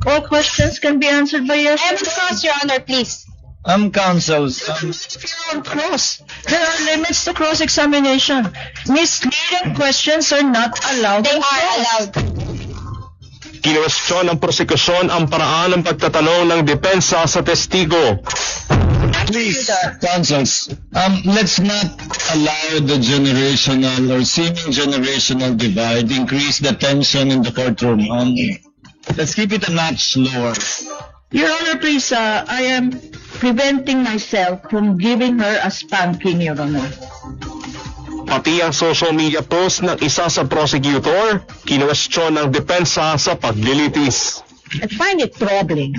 All questions can be answered by yes. I have a cross, Your Honor, please. Counsels, Cross. There are limits to cross-examination. Misleading questions are not allowed. They are allowed. Kinwestiyon ng prosekusyon ang paraan ng pagtatanong ng depensa sa testigo. please, counsels, let's not allow the generational or seeming generational divide increase the tension in the courtroom. Let's keep it a notch lower. Your Honor, please, I am preventing myself from giving her a spanking, Your Honor. Pati ang social media post ng isa sa prosecutor, kinwestiyon ng depensa sa paglilitis. I find it troubling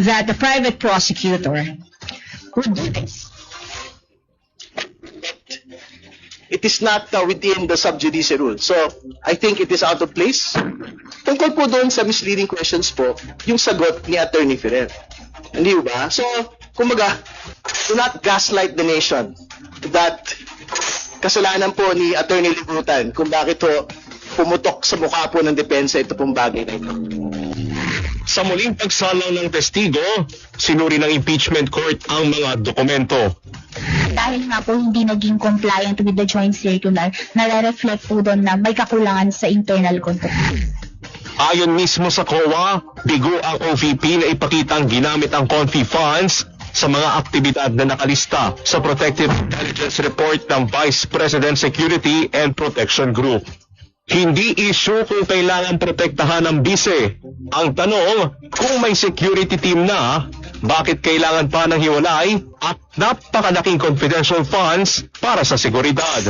that the private prosecutor would do this. It is not within the sub judice rule. So, I think it is out of place. Tungkol po doon sa misleading questions po, yung sagot ni Attorney Ferrer. Hindi ba? So, kumbaga, do not gaslight the nation that kasalanan po ni Attorney Libutan kung bakit po pumutok sa mukha po ng depensa ito pong bagay na ito. Sa muling pagsalang ng testigo, sinuri ng impeachment court ang mga dokumento. Dahil nga po hindi naging compliant with the joint circular, nare-reflect po doon na may kakulangan sa internal control. Ayon mismo sa COA, bigo ang OVP na ipakitang ginamit ang CONFI funds sa mga aktibidad na nakalista sa Protective Intelligence Report ng Vice President Security and Protection Group. Hindi issue kung kailangan protektahan ng bise. Ang tanong, kung may security team na, bakit kailangan pa ng hiwalay at napakalaking confidential funds para sa seguridad?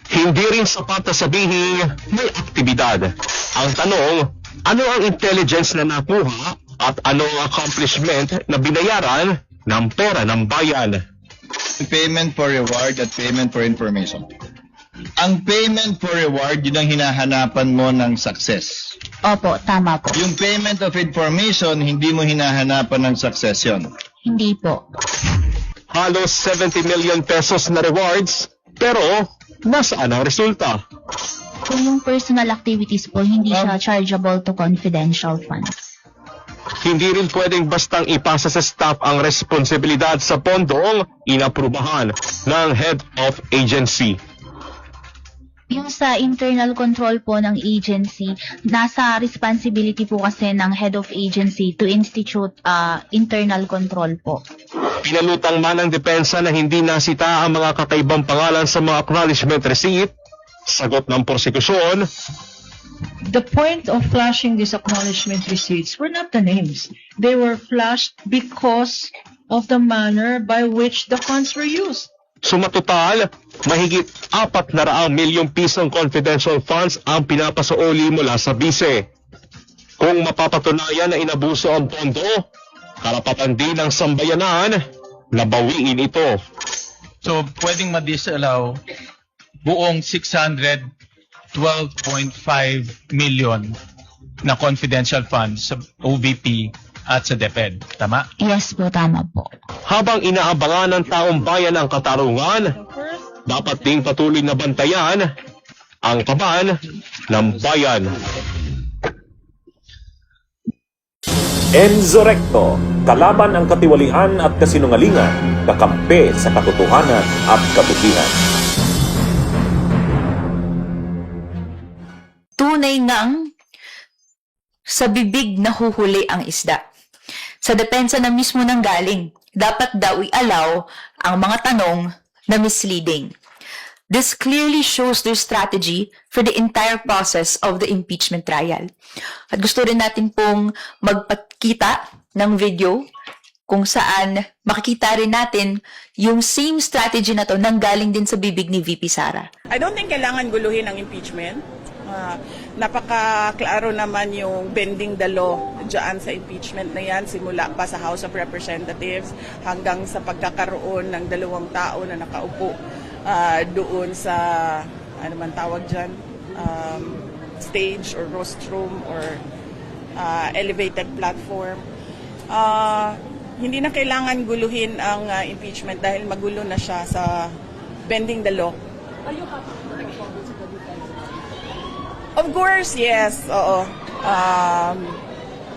Hindi rin sapat na sabihin may aktibidad. Ang tanong, ano ang intelligence na nakuha at ano ang accomplishment na binayaran ng pera ng bayan? Payment for reward at payment for information. Ang payment for reward, yun ang hinahanapan mo ng success. Opo, tama po. Yung payment of information, hindi mo hinahanapan ng success yun. Hindi po. Halos 70 million pesos na rewards, pero nasaan ang resulta? Kung yung personal activities po, hindi siya chargeable to confidential funds. Hindi rin pwedeng bastang ipasa sa staff ang responsibilidad sa pondong inaprubahan ng head of agency. Yung sa internal control po ng agency, nasa responsibility po kasi ng head of agency to institute internal control po. Pinalutang man ang depensa na hindi nasita ang mga kakaibang pangalan sa mga acknowledgement receipt. Sagot ng prosekusyon, The point of flashing these acknowledgement receipts were not the names. They were flashed because of the manner by which the funds were used. sumatotal, mahigit 400 milyong pisong confidential funds ang pinapasauli mula sa bise. Kung mapapatunayan na inabuso ang pondo, karapatan din ng sambayanan na bawiin ito. So, pwedeng ma-disallow buong 612.5 million na confidential funds sa OVP at sa DepEd. Tama? Yes po, tama po. Habang inaabangan ng taong bayan ang katarungan, dapat ding patuloy na bantayan ang kaban ng bayan. Enzo Recto, kalaban ang katiwalian at kasinungalingan, kakampi sa katotohanan at kabutihan. Tunay ngang sa bibig nahuhuli ang isda. Sa depensa na mismo nang galing, dapat daw i-allow ang mga tanong na misleading. This clearly shows their strategy for the entire process of the impeachment trial. At gusto rin natin pong magpakita ng video kung saan makikita rin natin yung same strategy na to nang galing din sa bibig ni VP Sara. I don't think kailangan guluhin ang impeachment. Napaka-klaro naman yung bending the law dyan sa impeachment na yan, simula pa sa House of Representatives hanggang sa pagkakaroon ng 2 tao na nakaupo doon sa, ano man tawag dyan, stage or rostrum or elevated platform. hindi na kailangan guluhin ang impeachment dahil magulo na siya sa bending the law. Of course, yes. Oo.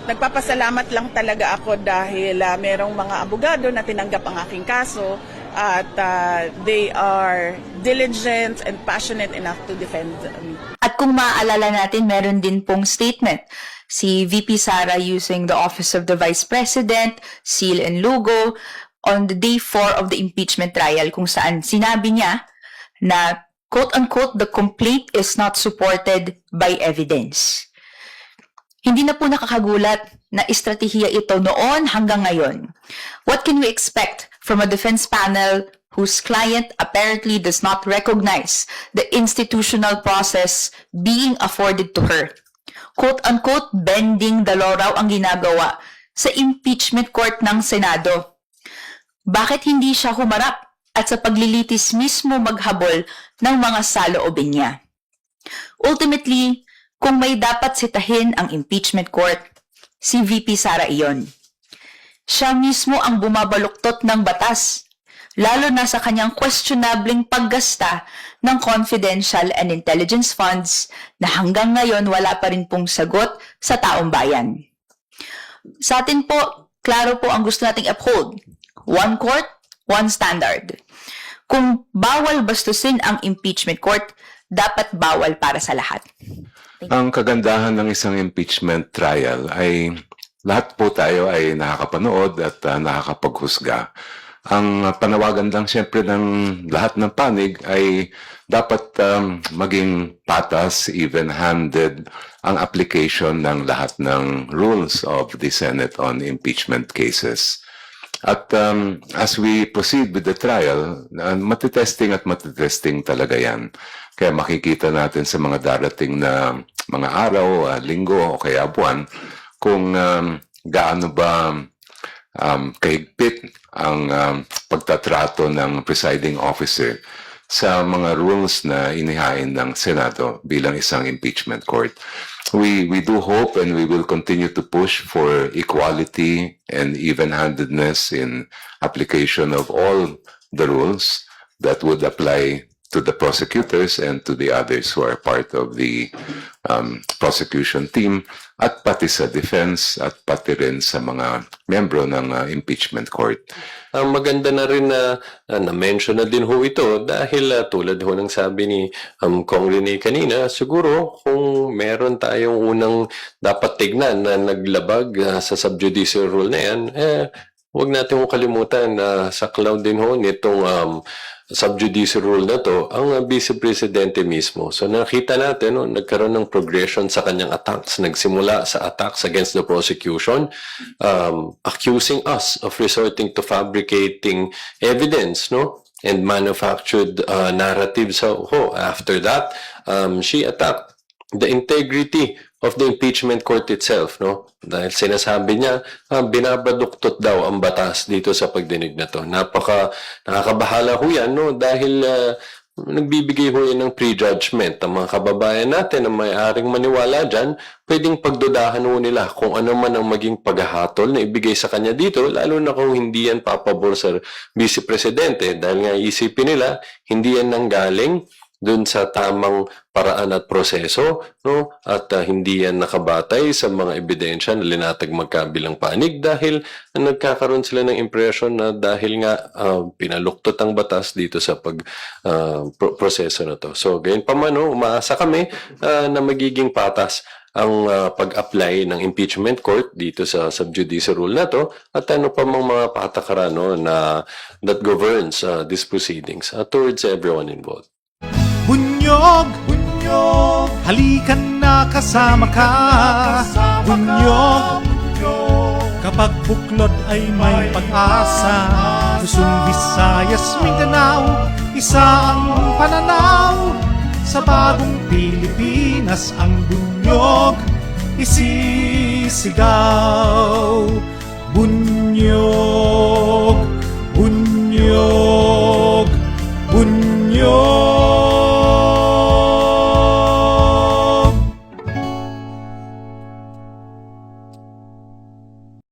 Nagpapasalamat lang talaga ako dahil merong mga abogado na tinanggap ang aking kaso at they are diligent and passionate enough to defend me. At kung maaalala natin, meron din pong statement si VP Sara using the Office of the Vice President, seal and logo, on the day 4 of the impeachment trial kung saan sinabi niya na quote-unquote, the complaint is not supported by evidence. Hindi na po nakakagulat na estratehiya ito noon hanggang ngayon. What can we expect from a defense panel whose client apparently does not recognize the institutional process being afforded to her? Quote-unquote, bending the law raw ang ginagawa sa impeachment court ng Senado. Bakit hindi siya humarap at sa paglilitis mismo maghabol ng mga saloobin niya? Ultimately, kung may dapat sitahin ang impeachment court, si VP Sara iyon. Siya mismo ang bumabaluktot ng batas, lalo na sa kanyang questionabling paggasta ng confidential and intelligence funds na hanggang ngayon wala pa rin pong sagot sa taong bayan. Sa atin po, klaro po ang gusto nating uphold. One court, one standard. Kung bawal bastusin ang impeachment court, dapat bawal para sa lahat. Ang kagandahan ng isang impeachment trial ay lahat po tayo ay nakakapanood at nakakapaghusga. Ang panawagan lang siyempre ng lahat ng panig ay dapat maging patas, even-handed ang application ng lahat ng rules of the Senate on impeachment cases. At as we proceed with the trial, matitesting at matitesting talaga yan. Kaya makikita natin sa mga darating na mga araw, linggo o kaya buwan kung gaano ba kahigpit ang pagtatrato ng presiding officer sa mga rules na inihain ng Senado bilang isang impeachment court. We do hope and we will continue to push for equality and even-handedness in application of all the rules that would apply to the prosecutors and to the others who are part of the prosecution team at pati sa defense at pati rin sa mga membro ng impeachment court. Maganda na rin na na-mention na din ho ito dahil tulad ho ng sabi ni Kong Rene kanina, siguro kung meron tayong unang dapat tignan na naglabag sa subjudice rule na yan, huwag natin kalimutan na sa cloud din ho nitong subjudice rule na to, ang Vice Presidente mismo. So nakita natin, nagkaroon ng progression sa kanyang attacks. Nagsimula sa attacks against the prosecution, accusing us of resorting to fabricating evidence, and manufactured narratives. So after that, she attacked the integrity of the impeachment court itself, Dahil sinasabi niya, binabaduktot daw ang batas dito sa pagdinig na to. Nakakabahala ho yan, Dahil nagbibigay ho yan ng prejudgment. Ang mga kababayan natin na may-aring maniwala dyan, pwedeng pagdudahan ho nila kung ano man ang maging paghahatol na ibigay sa kanya dito, lalo na kung hindi yan papabor sa Vice Presidente. Dahil nga isipin nila, hindi yan nanggaling dun sa tamang paraan at proseso, at hindi yan nakabatay sa mga ebidensya na linatag magkabilang panig dahil nagkakaroon sila ng impression na dahil nga pinaluktot ang batas dito sa proseso na to. So, gayon pa man, umaasa kami na magiging patas ang pag-apply ng impeachment court dito sa subjudice rule na to at ano pa mga patakaran na that governs these proceedings towards everyone involved. Bunyog, bunyog, halikan na kasama ka. Bunyog, kapag buklod ay may pag-asa. Luzon, Visayas, Mindanao, isa ang pananaw. Sa bagong Pilipinas ang bunyog isisigaw.